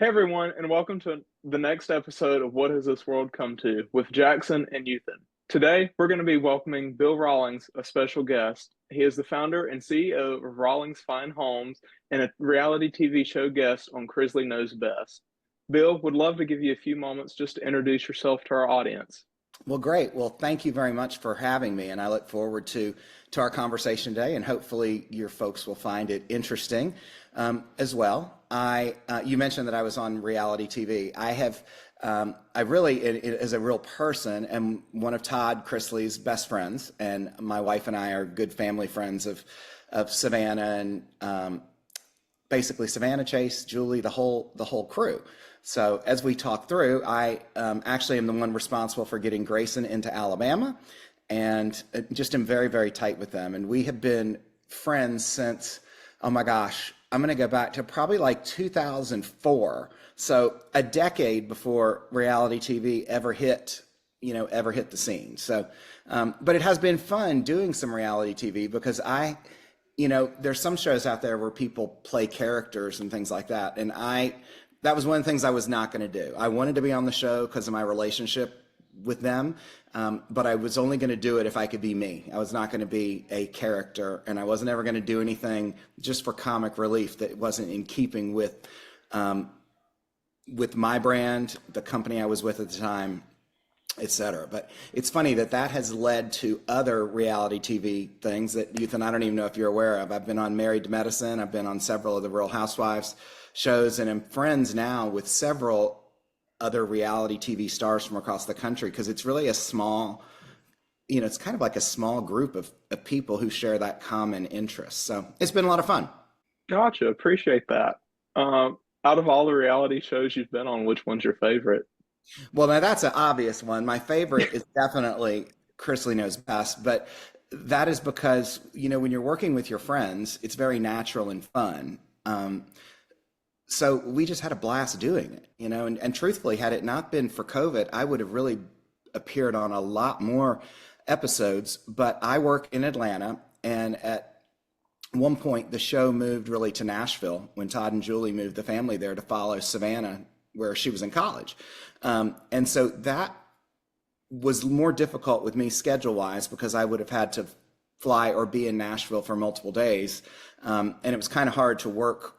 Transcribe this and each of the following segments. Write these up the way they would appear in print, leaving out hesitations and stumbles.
Hey everyone, and welcome to the next episode of What Has This World Come To with Jackson and Youthan. Today, we're going to be welcoming Bill Rawlings, a special guest. He is the founder and CEO of Rawlings Fine Homes and a reality TV show guest on Chrisley Knows Best. Bill, would love to give you a few moments just to introduce yourself to our audience. Well, great. Well, thank you very much for having me, and I look forward to our conversation today, and hopefully your folks will find it interesting as well. You mentioned that I was on reality TV. I really, as a real person, am one of Todd Chrisley's best friends, and my wife and I are good family friends of Savannah and basically Savannah, Chase, Julie, the whole crew. So as we talk through, I actually am the one responsible for getting Grayson into Alabama, and just am very, very tight with them. And we have been friends since, oh my gosh, I'm going to go back to probably like 2004. So a decade before reality TV ever hit the scene. So, but it has been fun doing some reality TV because there's some shows out there where people play characters and things like that. And that was one of the things I was not going to do. I wanted to be on the show because of my relationship with them, but I was only going to do it if I could be me. I was not going to be a character, and I wasn't ever going to do anything just for comic relief that wasn't in keeping with my brand, the company I was with at the time, etc. But it's funny that has led to other reality TV things that Youthan, I don't even know if you're aware of. I've been on Married to Medicine. I've been on several of the Real Housewives shows, and I'm friends now with several other reality TV stars from across the country because it's really a small, it's kind of like a small group of people who share that common interest. So it's been a lot of fun. Gotcha, appreciate that. Out of all the reality shows you've been on, which one's your favorite? Well, now that's an obvious one. My favorite is definitely Chrisley Knows Best, but that is because, when you're working with your friends, it's very natural and fun. So we just had a blast doing it, and truthfully, had it not been for COVID, I would have really appeared on a lot more episodes, but I work in Atlanta, and at one point the show moved really to Nashville when Todd and Julie moved the family there to follow Savannah where she was in college. And so that was more difficult with me schedule wise because I would have had to fly or be in Nashville for multiple days. And it was kind of hard to work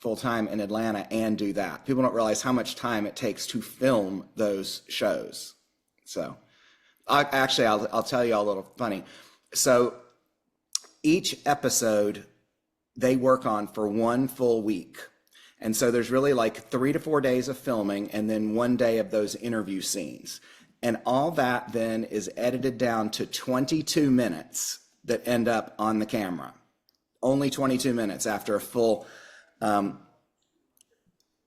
full time in Atlanta and do that. People don't realize how much time it takes to film those shows. So I'll tell you all a little funny. So each episode they work on for one full week. And so there's really like 3 to 4 days of filming and then one day of those interview scenes. And all that then is edited down to 22 minutes that end up on the camera. Only 22 minutes after a full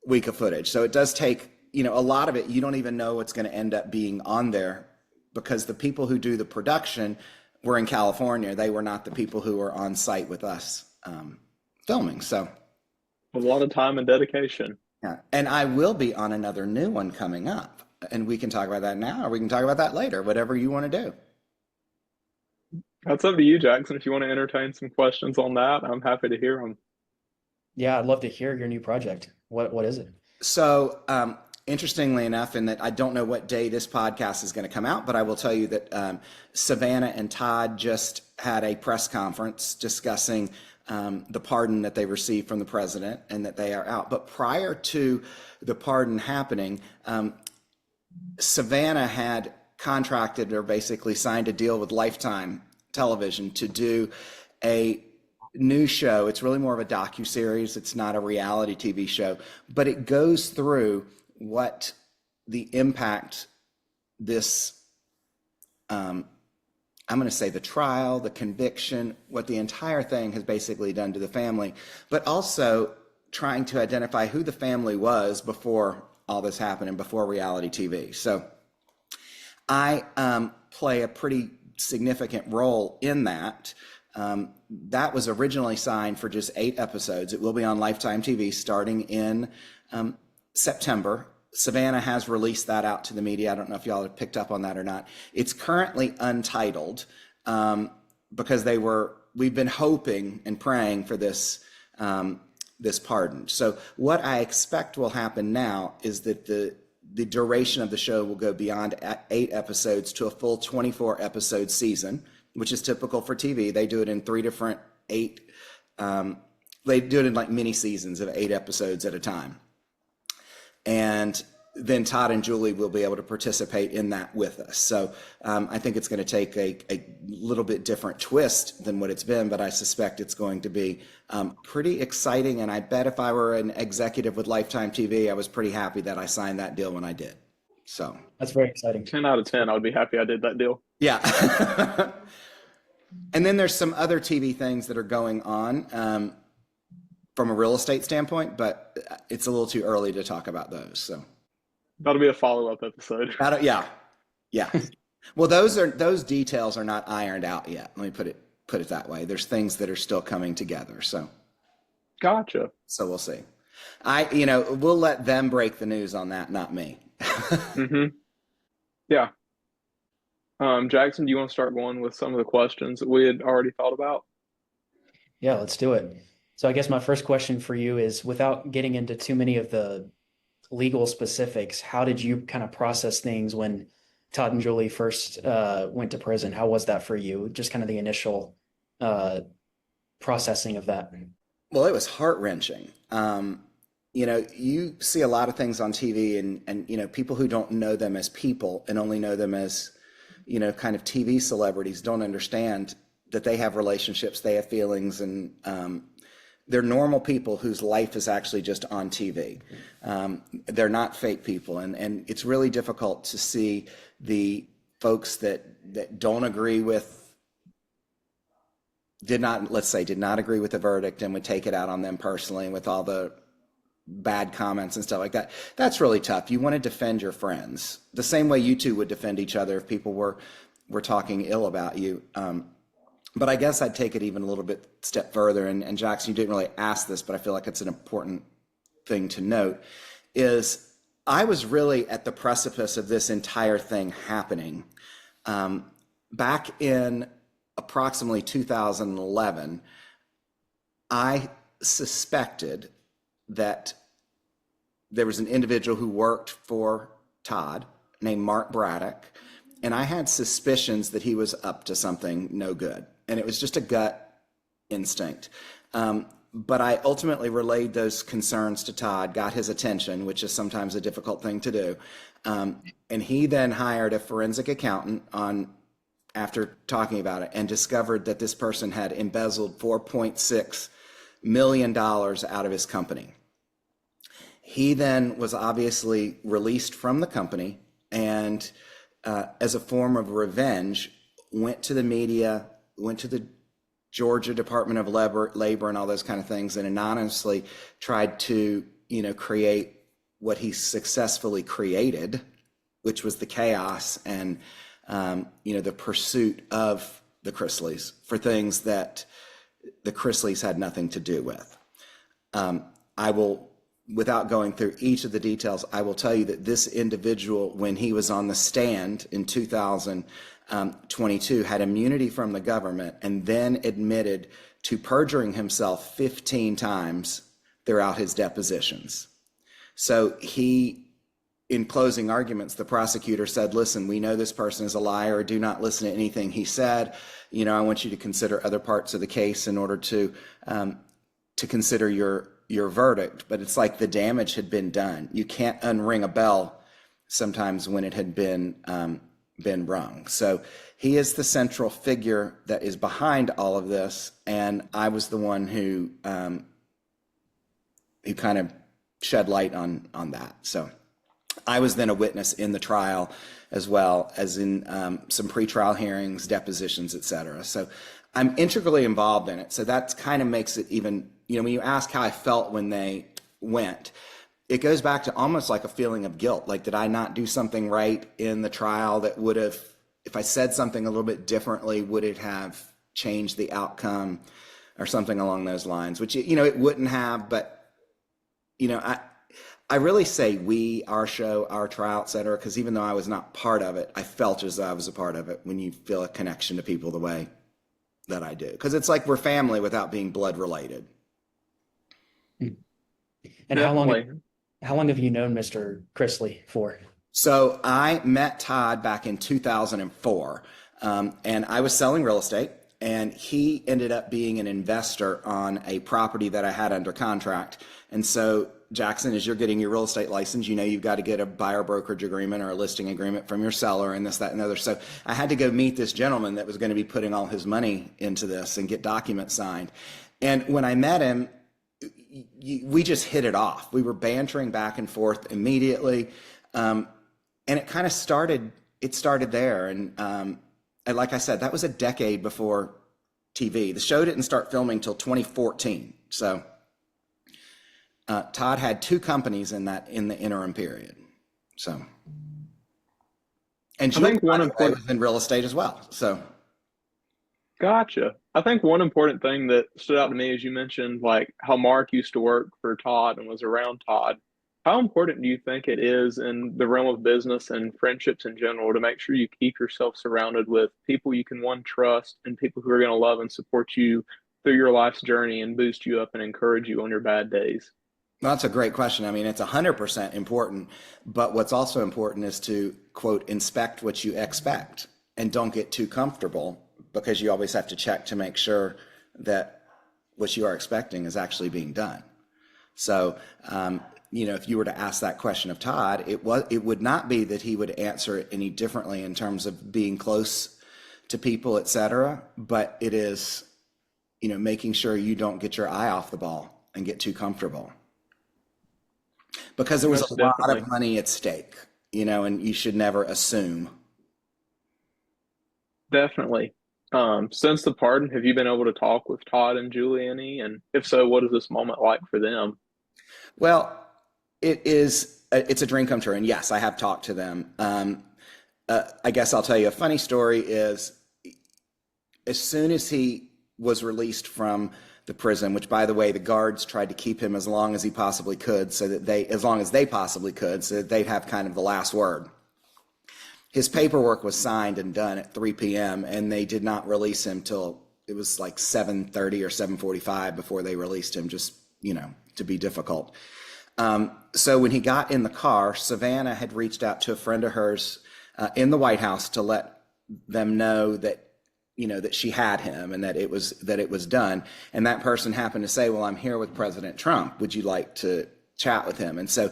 week of footage. So it does take, a lot of it, you don't even know what's going to end up being on there because the people who do the production were in California. They were not the people who were on site with us filming. So A lot of time and dedication. yeah, and I will be on another new one coming up, and we can talk about that now, or we can talk about that later, whatever you want to do. That's up to you, Jackson. If you want to entertain some questions on that, I'm happy to hear them. Yeah, I'd love to hear your new project. What is it? So, interestingly enough, in that I don't know what day this podcast is going to come out, but I will tell you that Savannah and Todd just had a press conference discussing the pardon that they received from the president and that they are out. But prior to the pardon happening, Savannah had contracted or basically signed a deal with Lifetime Television to do a new show. It's really more of a docuseries. It's not a reality TV show, but it goes through what the impact this, I'm going to say the trial, the conviction, what the entire thing has basically done to the family, but also trying to identify who the family was before all this happened and before reality TV. So I play a pretty significant role in that. That was originally signed for just 8 episodes. It will be on Lifetime TV starting in September. Savannah has released that out to the media. I don't know if y'all have picked up on that or not. It's currently untitled because we've been hoping and praying for this this pardon. So what I expect will happen now is that the duration of the show will go beyond 8 episodes to a full 24 episode season, which is typical for TV. They do it in 3 different 8. They do it in like mini seasons of 8 episodes at a time. And then Todd and Julie will be able to participate in that with us. So I think it's going to take a little bit different twist than what it's been, but I suspect it's going to be pretty exciting. And I bet if I were an executive with Lifetime TV, I was pretty happy that I signed that deal when I did. So That's very exciting. 10 out of 10. I would be happy I did that deal. yeah. And then there's some other TV things that are going on from a real estate standpoint, but it's a little too early to talk about those. So That'll be a follow-up episode. yeah. Well, those details are not ironed out yet. Let me put it that way. There's things that are still coming together. So Gotcha. So we'll see. We'll let them break the news on that, not me. Mm-hmm. Yeah. Jackson, do you want to start going with some of the questions that we had already thought about? Yeah, let's do it. So I guess my first question for you is, without getting into too many of the legal specifics, how did you kind of process things when Todd and Julie first went to prison? How was that for you? Just kind of the initial processing of that. Well, it was heart-wrenching. You see a lot of things on TV and people who don't know them as people and only know them as, kind of TV celebrities don't understand that they have relationships, they have feelings, and they're normal people whose life is actually just on TV. They're not fake people. And it's really difficult to see the folks that don't agree with, did not agree with the verdict and would take it out on them personally with all the bad comments and stuff like that. That's really tough. You want to defend your friends the same way you two would defend each other if people were talking ill about you. But I guess I'd take it even a little bit step further. And Jackson, you didn't really ask this, but I feel like it's an important thing to note, is I was really at the precipice of this entire thing happening. Back in approximately 2011, I suspected that there was an individual who worked for Todd named Mark Braddock, and I had suspicions that he was up to something no good. And it was just a gut instinct. But I ultimately relayed those concerns to Todd, got his attention, which is sometimes a difficult thing to do. And he then hired a forensic accountant after talking about it, and discovered that this person had embezzled $4.6 million out of his company. He then was obviously released from the company, and as a form of revenge, went to the media, went to the Georgia Department of Labor and all those kind of things, and anonymously tried to, create what he successfully created, which was the chaos and, the pursuit of the Chrisleys for things that the Chrisleys had nothing to do with. I will, without going through each of the details, I will tell you that this individual, when he was on the stand in 2022, had immunity from the government and then admitted to perjuring himself 15 times throughout his depositions. So in closing arguments, the prosecutor said, listen, we know this person is a liar. Do not listen to anything he said. I want you to consider other parts of the case in order to consider your verdict. But it's like the damage had been done. You can't unring a bell sometimes when it had been rung. So he is the central figure that is behind all of this. And I was the one who kind of shed light on that. So I was then a witness in the trial, as well as in some pretrial hearings, depositions, et cetera. So I'm integrally involved in it. So that kind of makes it even, when you ask how I felt when they went, it goes back to almost like a feeling of guilt. Like, did I not do something right in the trial that would have, if I said something a little bit differently, would it have changed the outcome or something along those lines? Which, it wouldn't have, but, I really say our show, our trial, et cetera, because even though I was not part of it, I felt as though I was a part of it when you feel a connection to people the way that I do. Because it's like we're family without being blood related. And Definitely. how long have you known Mr. Chrisley for? So I met Todd back in 2004, and I was selling real estate, and he ended up being an investor on a property that I had under contract. And so, Jackson, as you're getting your real estate license, you know you've got to get a buyer brokerage agreement or a listing agreement from your seller and this, that, and the other. So I had to go meet this gentleman that was going to be putting all his money into this and get documents signed. And when I met him, we just hit it off. We were bantering back and forth immediately. And it kind of started there. And like I said, that was a decade before TV. The show didn't start filming till 2014. So Todd had two companies in the interim period. So, and I Julie, think by one the way, important was in real estate as well. So, Gotcha. I think one important thing that stood out to me is you mentioned like how Mark used to work for Todd and was around Todd. How important do you think it is in the realm of business and friendships in general to make sure you keep yourself surrounded with people you can one trust and people who are going to love and support you through your life's journey and boost you up and encourage you on your bad days? well, that's a great question. I mean, it's 100% important, but what's also important is to, quote, inspect what you expect and don't get too comfortable, because you always have to check to make sure that what you are expecting is actually being done. So, if you were to ask that question of Todd, it would not be that he would answer it any differently in terms of being close to people, et cetera, but it is, making sure you don't get your eye off the ball and get too comfortable, because there was Most a lot definitely. of money at stake, and you should never assume. Definitely. Since the pardon, have you been able to talk with Todd and Julie any? And if so, what is this moment like for them? Well, it's a dream come true, and yes, I have talked to them. I guess I'll tell you a funny story is, as soon as he was released from the prison, which, by the way, the guards tried to keep him as long as he possibly could, as long as they possibly could, so that they'd have kind of the last word. His paperwork was signed and done at 3 p.m., and they did not release him till it was like 7:30 or 7:45 before they released him, just, to be difficult. So when he got in the car, Savannah had reached out to a friend of hers in the White House to let them know that, that she had him and that it was done. And that person happened to say, "Well, I'm here with President Trump. Would you like to chat with him?" And so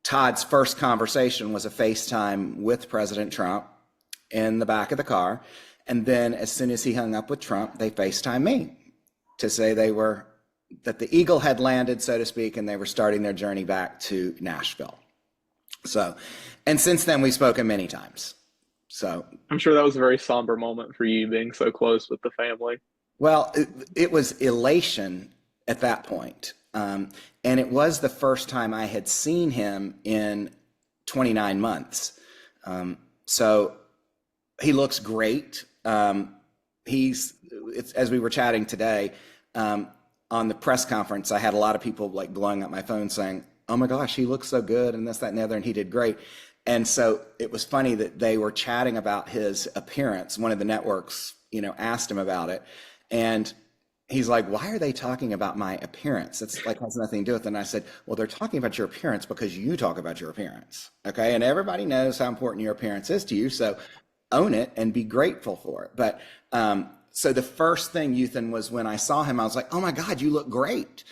Todd's first conversation was a FaceTime with President Trump in the back of the car. And then as soon as he hung up with Trump, they FaceTimed me to say that the Eagle had landed, so to speak, and they were starting their journey back to Nashville. So, and since then we've spoken many times. So, I'm sure that was a very somber moment for you being so close with the family. well, it was elation at that point. And it was the first time I had seen him in 29 months. So he looks great. As we were chatting today, on the press conference, I had a lot of people like blowing up my phone saying, "Oh my gosh, he looks so good," and this, that, and the other, and he did great. And so it was funny that they were chatting about his appearance. One of the networks, asked him about it. And he's like, "Why are they talking about my appearance? It's like has nothing to do with it." And I said, "Well, they're talking about your appearance because you talk about your appearance. Okay. And everybody knows how important your appearance is to you. So own it and be grateful for it." But so the first thing, Youthan, was when I saw him, I was like, "Oh my God, you look great."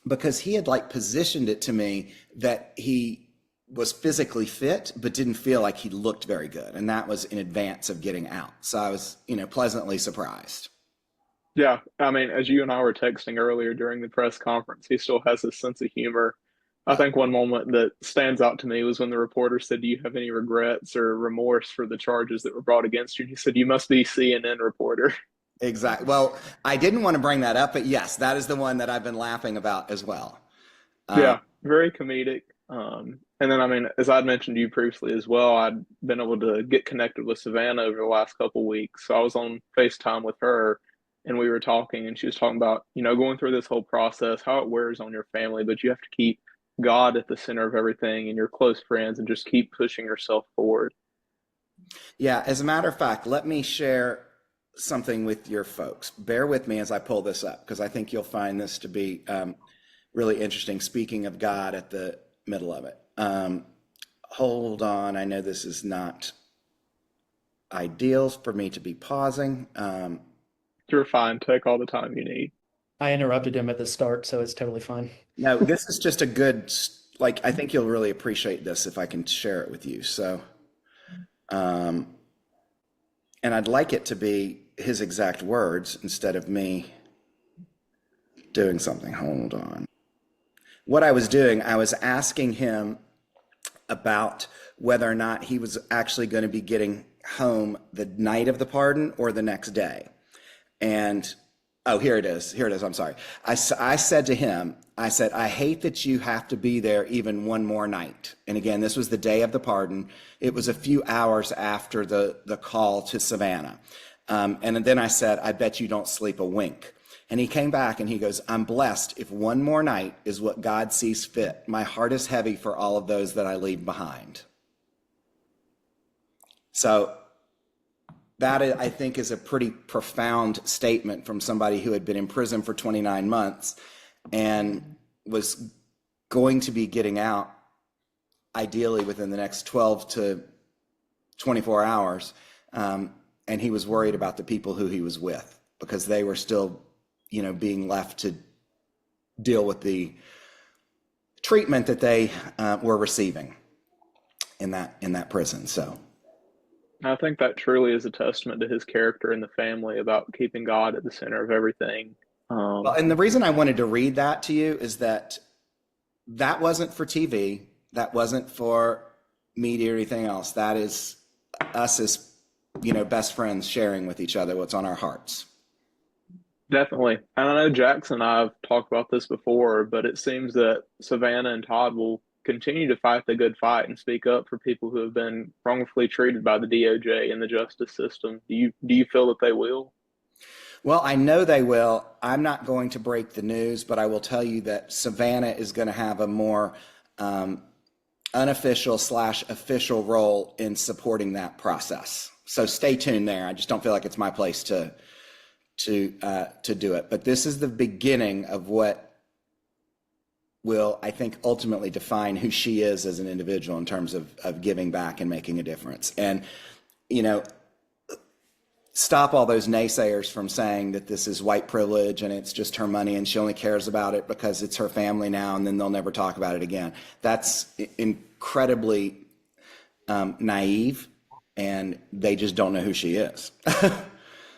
Because he had like positioned it to me that he was physically fit, but didn't feel like he looked very good. And that was in advance of getting out. So I was, pleasantly surprised. Yeah, I mean, as you and I were texting earlier during the press conference, he still has this sense of humor. I think one moment that stands out to me was when the reporter said, "Do you have any regrets or remorse for the charges that were brought against you?" And he said, "You must be CNN reporter." Exactly. Well, I didn't want to bring that up, but yes, that is the one that I've been laughing about as well. Um, Yeah, very comedic. And then, I mean, as I'd mentioned to you previously as well, I'd been able to get connected with Savannah over the last couple of weeks. So I was on FaceTime with her and we were talking, and she was talking about, going through this whole process, how it wears on your family, but you have to keep God at the center of everything and your close friends and just keep pushing yourself forward. yeah, as a matter of fact, let me share something with your folks. Bear with me as I pull this up, because I think you'll find this to be really interesting. Speaking of God at the middle of it. Hold on. I know this is not ideal for me to be pausing. You're fine. Take all the time you need. I interrupted him at the start, so it's totally fine. No, this is just a good, like, I think you'll really appreciate this if I can share it with you. So, and I'd like it to be his exact words instead of me doing something. Hold on. What I was doing, I was asking him about whether or not he was actually going to be getting home the night of the pardon or the next day. And, oh, here it is. Here it is. I'm sorry. I said to him, I said, I hate that you have to be there even one more night. And again, this was the day of the pardon. It was a few hours after the call to Savannah. And then I said, I bet you don't sleep a wink. And he came back and he goes, I'm blessed if one more night is what God sees fit. My heart is heavy for all of those that I leave behind. So that, I think, is a pretty profound statement from somebody who had been in prison for 29 months and was going to be getting out ideally within the next 12 to 24 hours. And he was worried about the people who he was with because they were still, being left to deal with the treatment that they were receiving in that prison. So I think that truly is a testament to his character and the family about keeping God at the center of everything. Well, and the reason I wanted to read that to you is that wasn't for TV. That wasn't for media or anything else. That is us as, best friends sharing with each other what's on our hearts. Definitely. And I know Jackson and I have talked about this before, but it seems that Savannah and Todd will continue to fight the good fight and speak up for people who have been wrongfully treated by the DOJ and the justice system. Do you feel that they will? Well, I know they will. I'm not going to break the news, but I will tell you that Savannah is going to have a more unofficial / official role in supporting that process. So stay tuned there. I just don't feel like it's my place to do it. But this is the beginning of what will, I think, ultimately define who she is as an individual in terms of giving back and making a difference. And, stop all those naysayers from saying that this is white privilege and it's just her money and she only cares about it because it's her family now and then they'll never talk about it again. That's incredibly naive, and they just don't know who she is.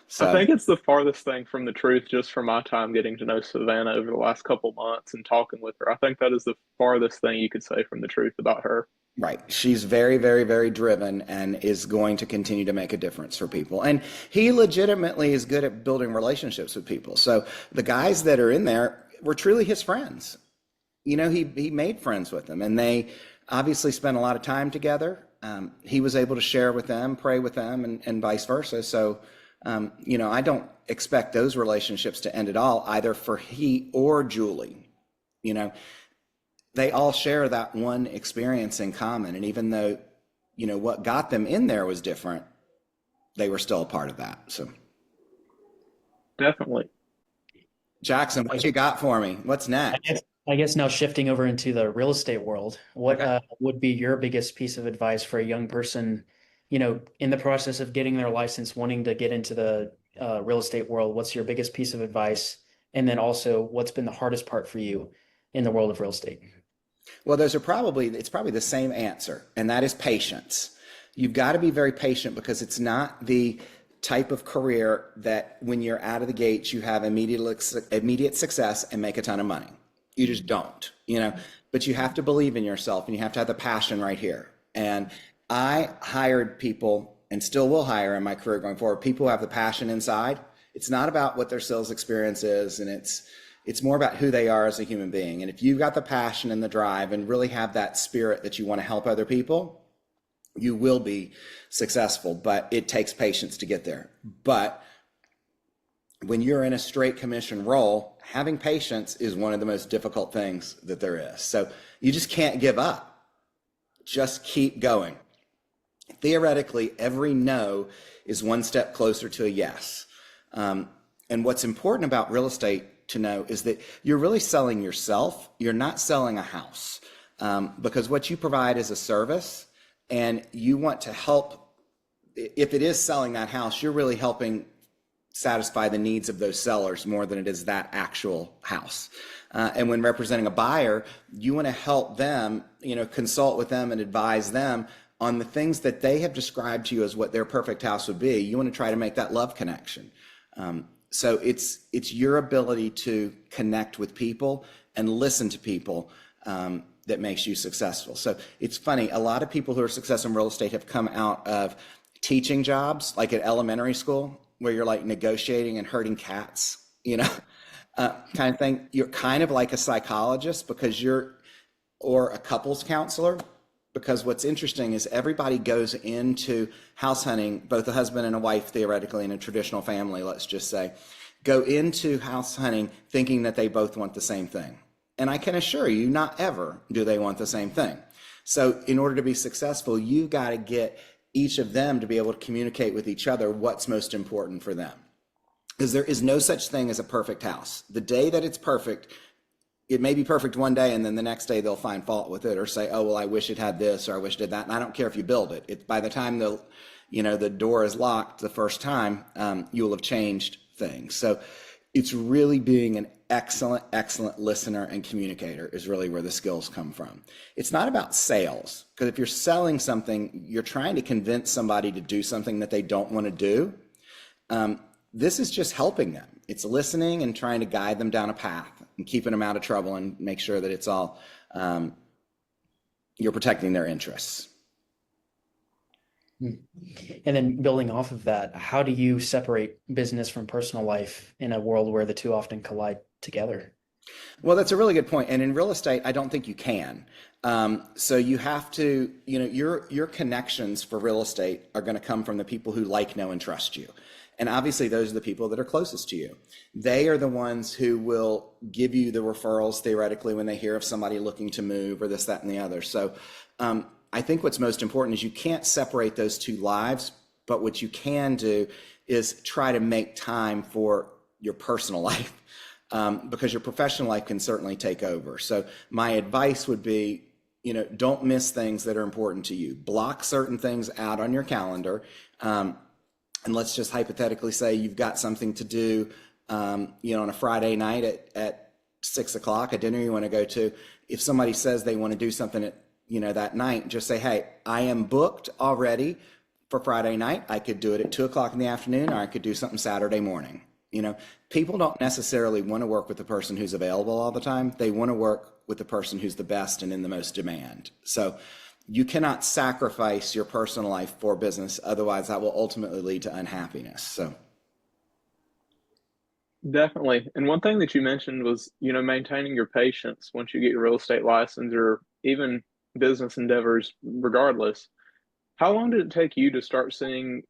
So, I think it's the farthest thing from the truth, just from my time getting to know Savannah over the last couple months and talking with her. I think that is the farthest thing you could say from the truth about her. Right. She's very, very, very driven and is going to continue to make a difference for people. And he legitimately is good at building relationships with people. So the guys that are in there were truly his friends. He made friends with them, and they obviously spent a lot of time together. He was able to share with them, pray with them, and vice versa. So I don't expect those relationships to end at all, either for he or Julie. They all share that one experience in common. And even though, what got them in there was different, they were still a part of that. So Definitely. Jackson, what you got for me? What's next? I guess now shifting over into the real estate world, what would be your biggest piece of advice for a young person, in the process of getting their license, wanting to get into the real estate world? What's your biggest piece of advice? And then also, what's been the hardest part for you in the world of real estate? Well, it's probably the same answer, and that is patience. You've got to be very patient because it's not the type of career that when you're out of the gates, you have immediate success and make a ton of money. You just don't, but you have to believe in yourself and you have to have the passion right here. And I hired people, and still will hire in my career going forward, people who have the passion inside. It's not about what their sales experience is, and it's more about who they are as a human being. And if you've got the passion and the drive and really have that spirit that you want to help other people, you will be successful, but it takes patience to get there. But when you're in a straight commission role, having patience is one of the most difficult things that there is. So you just can't give up. Just keep going. theoretically, every no is one step closer to a yes. And what's important about real estate to know is that you're really selling yourself. You're not selling a house, because what you provide is a service, and you want to help. If it is selling that house, you're really helping satisfy the needs of those sellers more than it is that actual house. And when representing a buyer, you want to help them, consult with them and advise them on the things that they have described to you as what their perfect house would be. You want to try to make that love connection. So it's your ability to connect with people and listen to people that makes you successful. So it's funny, a lot of people who are successful in real estate have come out of teaching jobs, like at elementary school, where you're like negotiating and herding cats, kind of thing. You're kind of like a psychologist or a couples counselor, because what's interesting is everybody goes into house hunting, both a husband and a wife, theoretically, in a traditional family, let's just say, go into house hunting thinking that they both want the same thing. And I can assure you, not ever do they want the same thing. So in order to be successful, you got to get each of them to be able to communicate with each other what's most important for them. Because there is no such thing as a perfect house. The day that it's perfect, it may be perfect one day, and then the next day they'll find fault with it or say, oh, well, I wish it had this, or I wish it did that. And I don't care if you build it. By the time the door is locked the first time, you will have changed things. So it's really being an excellent listener and communicator is really where the skills come from. It's not about sales, because if you're selling something, you're trying to convince somebody to do something that they don't want to do. This is just helping them. It's listening and trying to guide them down a path and keeping them out of trouble and make sure that it's all, you're protecting their interests. And then building off of that, how do you separate business from personal life in a world where the two often collide together? Well, that's a really good point. And in real estate, I don't think you can. So you have to, your connections for real estate are going to come from the people who like, know, and trust you. And obviously, those are the people that are closest to you. They are the ones who will give you the referrals, theoretically, when they hear of somebody looking to move or this, that, and the other. So I think what's most important is you can't separate those two lives, but what you can do is try to make time for your personal life, because your professional life can certainly take over. So my advice would be, don't miss things that are important to you. Block certain things out on your calendar. And let's just hypothetically say you've got something to do, on a Friday night at 6 o'clock, a dinner you want to go to. If somebody says they want to do something at, that night, just say, hey, I am booked already for Friday night. I could do it at 2 o'clock in the afternoon, or I could do something Saturday morning. People don't necessarily want to work with the person who's available all the time. They want to work with the person who's the best and in the most demand. So you cannot sacrifice your personal life for business. Otherwise, that will ultimately lead to unhappiness. So Definitely. And one thing that you mentioned was, maintaining your patience once you get your real estate license or even business endeavors, regardless. How long did it take you to start seeing,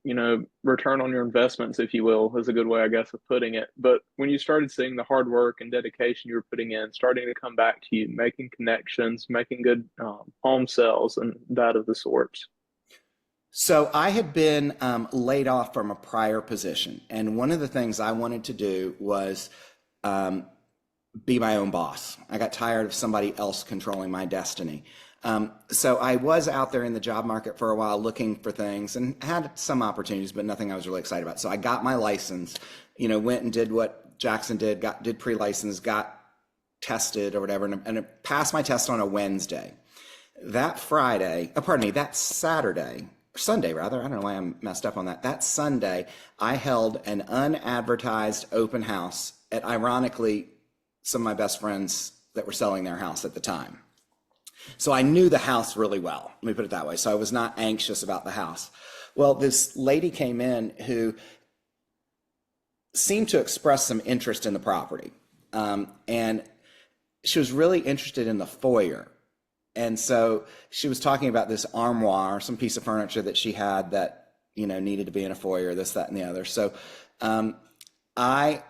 return on your investments, if you will, is a good way, I guess, of putting it. But when you started seeing the hard work and dedication you were putting in, starting to come back to you, making connections, making good home sales and that of the sorts? So I had been laid off from a prior position. And one of the things I wanted to do was be my own boss. I got tired of somebody else controlling my destiny. So I was out there in the job market for a while looking for things and had some opportunities, but nothing I was really excited about. So I got my license, went and did what Jackson did, did pre-license, got tested or whatever, and passed my test on a Wednesday. That Sunday rather, I don't know why I'm messed up on that. That Sunday, I held an unadvertised open house at, ironically, some of my best friends that were selling their house at the time. So I knew the house really well, let me put it that way. So I was not anxious about the house. Well, this lady came in who seemed to express some interest in the property. And she was really interested in the foyer. And so she was talking about this armoire, some piece of furniture that she had that, needed to be in a foyer, this, that, and the other. So I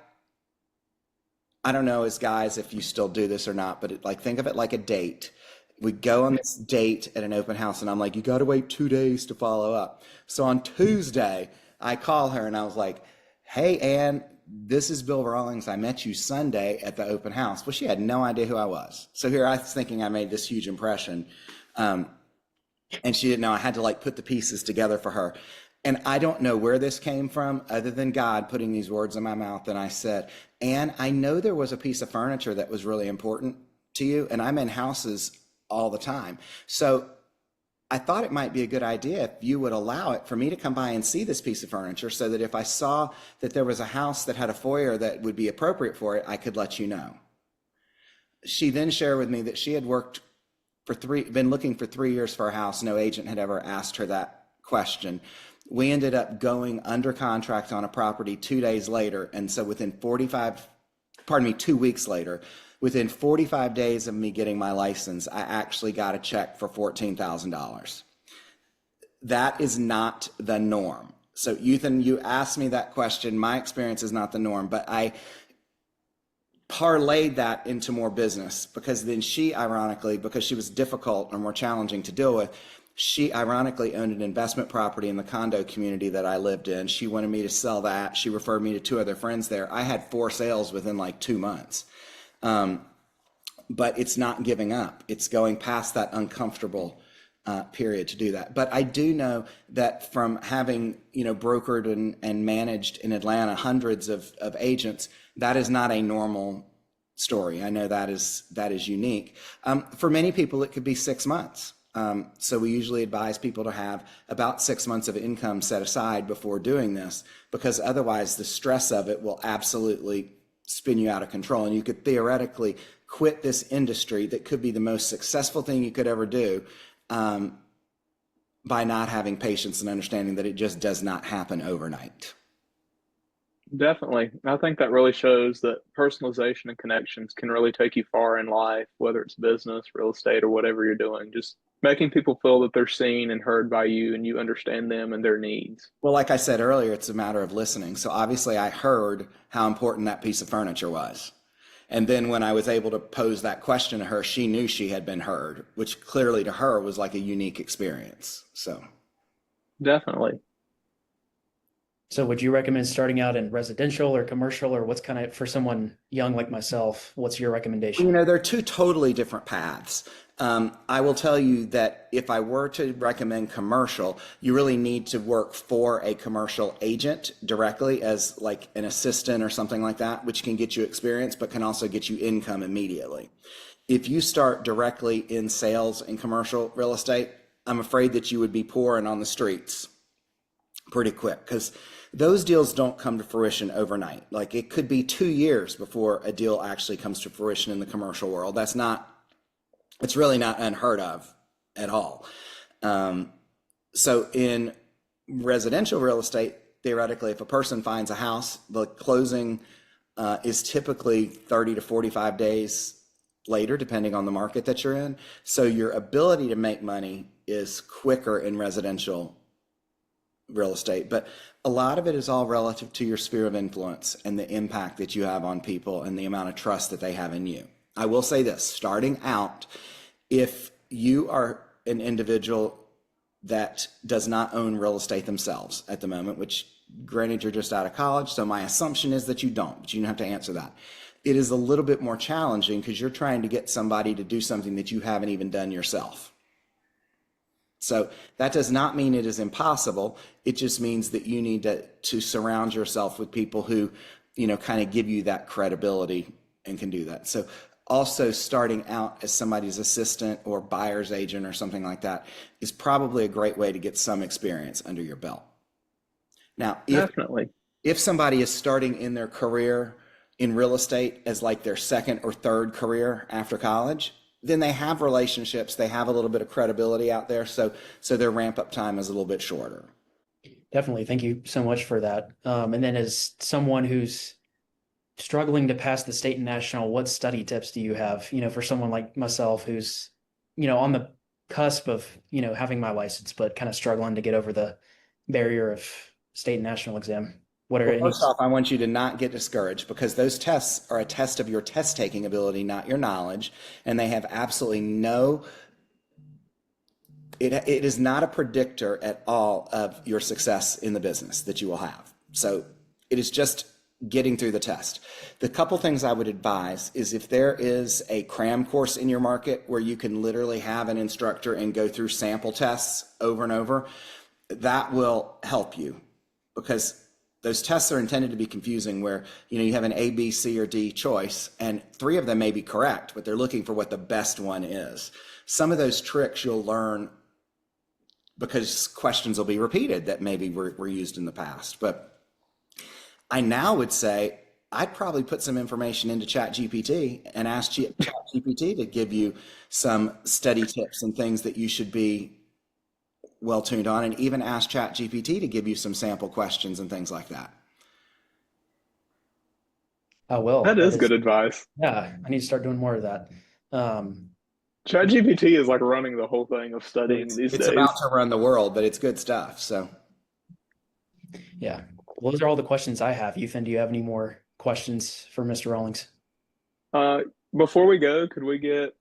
don't know, as guys, if you still do this or not, but think of it like a date. We go on this date at an open house, and I'm like, you got to wait 2 days to follow up. So on Tuesday, I call her and I was like, hey, Ann, this is Bill Rawlings. I met you Sunday at the open house. Well, she had no idea who I was. So here I was thinking I made this huge impression. And she didn't know. I had to like put the pieces together for her. And I don't know where this came from other than God putting these words in my mouth. And I said, Ann, I know there was a piece of furniture that was really important to you, and I'm in houses all the time. So I thought it might be a good idea if you would allow it for me to come by and see this piece of furniture, so that if I saw that there was a house that had a foyer that would be appropriate for it, I could let you know. She then shared with me that she had been looking for 3 years for a house. No agent had ever asked her that question. We ended up going under contract on a property 2 days later. And so within 2 weeks later, within 45 days of me getting my license, I actually got a check for $14,000. That is not the norm. So Youthan, you asked me that question. My experience is not the norm, but I parlayed that into more business, because then she, ironically, because she was difficult or more challenging to deal with, she ironically owned an investment property in the condo community that I lived in. She wanted me to sell that. She referred me to 2 other friends there. I had 4 sales within like 2 months. But it's not giving up. It's going past that uncomfortable period to do that. But I do know that from having, brokered and managed in Atlanta hundreds of agents, that is not a normal story. I know that is unique. For many people, it could be 6 months. So we usually advise people to have about 6 months of income set aside before doing this, because otherwise the stress of it will absolutely spin you out of control. And you could theoretically quit this industry that could be the most successful thing you could ever do, by not having patience and understanding that it just does not happen overnight. Definitely. I think that really shows that personalization and connections can really take you far in life, whether it's business, real estate, or whatever you're doing. Just making people feel that they're seen and heard by you, and you understand them and their needs. Well, like I said earlier, it's a matter of listening. So obviously I heard how important that piece of furniture was. And then when I was able to pose that question to her, she knew she had been heard, which clearly to her was like a unique experience. So Definitely. So would you recommend starting out in residential or commercial, or what's kind of, for someone young like myself, what's your recommendation? They're 2 totally different paths. I will tell you that if I were to recommend commercial, you really need to work for a commercial agent directly as like an assistant or something like that, which can get you experience, but can also get you income immediately. If you start directly in sales and commercial real estate, I'm afraid that you would be poor and on the streets pretty quick, because those deals don't come to fruition overnight. Like it could be 2 years before a deal actually comes to fruition in the commercial world. It's really not unheard of at all. So in residential real estate, theoretically, if a person finds a house, the closing is typically 30 to 45 days later, depending on the market that you're in. So your ability to make money is quicker in residential real estate, but a lot of it is all relative to your sphere of influence and the impact that you have on people and the amount of trust that they have in you. I will say this, starting out, if you are an individual that does not own real estate themselves at the moment, which granted you're just out of college, so my assumption is that you don't, but you don't have to answer that. It is a little bit more challenging because you're trying to get somebody to do something that you haven't even done yourself. So that does not mean it is impossible. It just means that you need to surround yourself with people who, kind of give you that credibility and can do that. So also starting out as somebody's assistant or buyer's agent or something like that is probably a great way to get some experience under your belt. Now, Definitely. If somebody is starting in their career in real estate as like their second or third career after college, then they have relationships, they have a little bit of credibility out there, so their ramp up time is a little bit shorter. Definitely. Thank you so much for that. And then as someone who's struggling to pass the state and national, what study tips do you have, for someone like myself who's, on the cusp of, having my license, but kind of struggling to get over the barrier of state and national exam? What are First off, I want you to not get discouraged, because those tests are a test of your test taking ability, not your knowledge, and they have absolutely no it is not a predictor at all of your success in the business that you will have. So it is just getting through the test. The couple things I would advise is if there is a cram course in your market where you can literally have an instructor and go through sample tests over and over, that will help you, because those tests are intended to be confusing, where you have an A, B, C, or D choice, and 3 of them may be correct, but they're looking for what the best one is. Some of those tricks you'll learn because questions will be repeated that maybe were used in the past. But I now would say I'd probably put some information into ChatGPT and ask ChatGPT to give you some study tips and things that you should be well tuned on, and even ask ChatGPT to give you some sample questions and things like that. Oh, well, That is good advice. yeah, I need to start doing more of that. ChatGPT is like running the whole thing of studying these It's days. about to run the world, but it's good stuff. So Yeah, well, those are all the questions I have. Youthan, do you have any more questions for Mr. Rawlings? Before we go, could we get,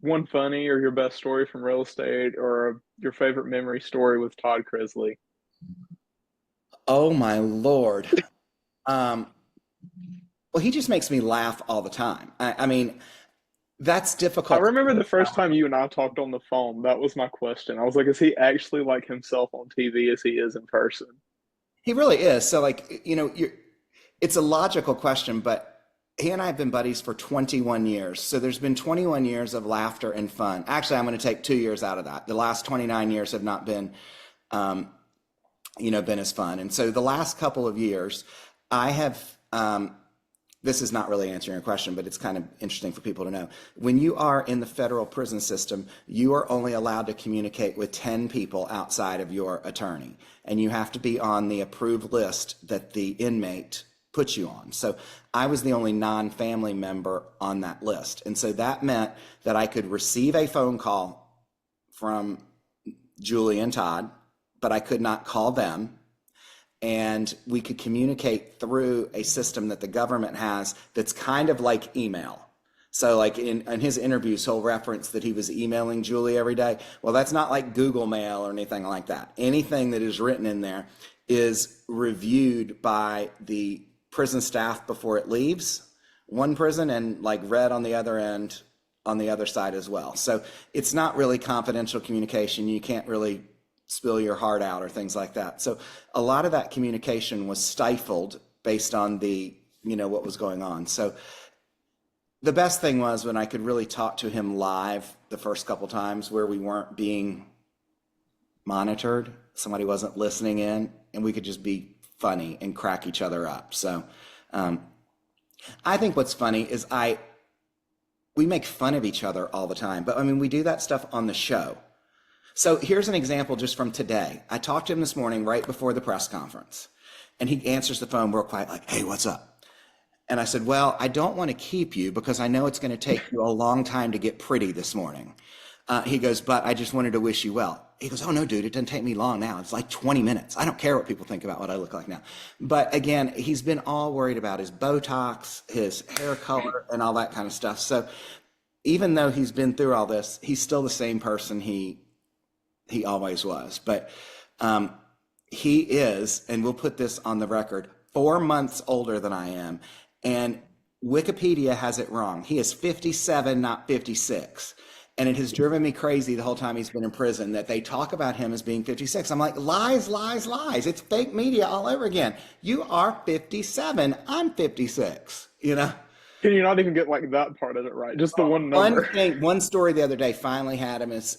one funny or your best story from real estate, or your favorite memory story with Todd Chrisley? oh my Lord. Well, he just makes me laugh all the time. I mean, that's I difficult. remember the first time you and I talked on the phone, that was my question. I was like, is he actually like himself on TV as he is in person? He really is. So it's a logical question, but he and I have been buddies for 21 years. So there's been 21 years of laughter and fun. Actually, I'm going to take 2 years out of that. The last 29 years have not been, been as fun. And so the last couple of years, I have, this is not really answering your question, but it's kind of interesting for people to know. When you are in the federal prison system, you are only allowed to communicate with 10 people outside of your attorney, and you have to be on the approved list that the inmate puts you on. So I was the only non-family member on that list. And so that meant that I could receive a phone call from Julie and Todd, but I could not call them. And we could communicate through a system that the government has that's kind of like email. So like in his interviews, he'll reference that he was emailing Julie every day. Well, that's not like Google Mail or anything like that. Anything that is written in there is reviewed by the prison staff before it leaves one prison, and like read on the other end on the other side as well. So it's not really confidential communication. You can't really spill your heart out or things like that. So a lot of that communication was stifled based on what was going on. So the best thing was when I could really talk to him live the first couple times, where we weren't being monitored, somebody wasn't listening in, and we could just be funny and crack each other up. So I think what's funny is we make fun of each other all the time, but I mean, we do that stuff on the show. So here's an example just from today. I talked to him this morning right before the press conference, and he answers the phone real quiet, like, "Hey, what's up?" And I said, "Well, I don't want to keep you because I know it's going to take you a long time to get pretty this morning." He goes, "But I just wanted to wish you well." He goes, "Oh, no, dude, it doesn't take me long now. It's like 20 minutes. I don't care what people think about what I look like now." But again, he's been all worried about his Botox, his hair color, and all that kind of stuff. So even though he's been through all this, he's still the same person he always was. But he is, and we'll put this on the record, 4 months older than I am. And Wikipedia has it wrong. He is 57, not 56. And it has driven me crazy the whole time he's been in prison that they talk about him as being 56. I'm like, lies, lies, lies. It's fake media all over again. You are 57. I'm 56, Can you not even get like that part of it right? Just the one number. One story the other day finally had him as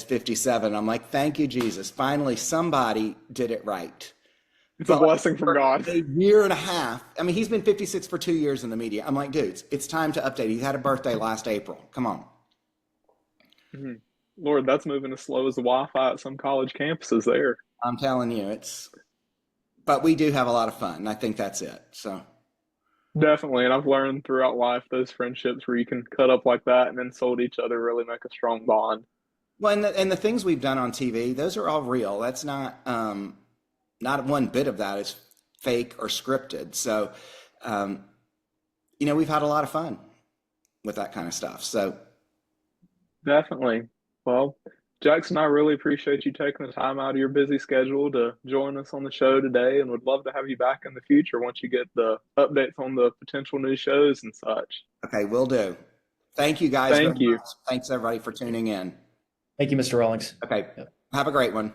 57. I'm like, thank you, Jesus. Finally, somebody did it right. It's a blessing from God. A year and a half. I mean, he's been 56 for 2 years in the media. I'm like, dudes, it's time to update. He had a birthday last April. Come on. Mm-hmm. Lord, that's moving as slow as the Wi-Fi at some college campuses there. I'm telling you, but we do have a lot of fun, and I think that's it. So Definitely, and I've learned throughout life those friendships where you can cut up like that and then sold each other really make a strong bond. Well, and the things we've done on TV, those are all real. That's not one bit of that is fake or scripted. So, we've had a lot of fun with that kind of stuff. So Definitely. Well, Jackson, I really appreciate you taking the time out of your busy schedule to join us on the show today, and would love to have you back in the future once you get the updates on the potential new shows and such. Okay, will do. Thank you guys very Thank you. much. Thanks everybody for tuning in. Thank you, Mr. Rawlings. Okay, Yep. have a great one.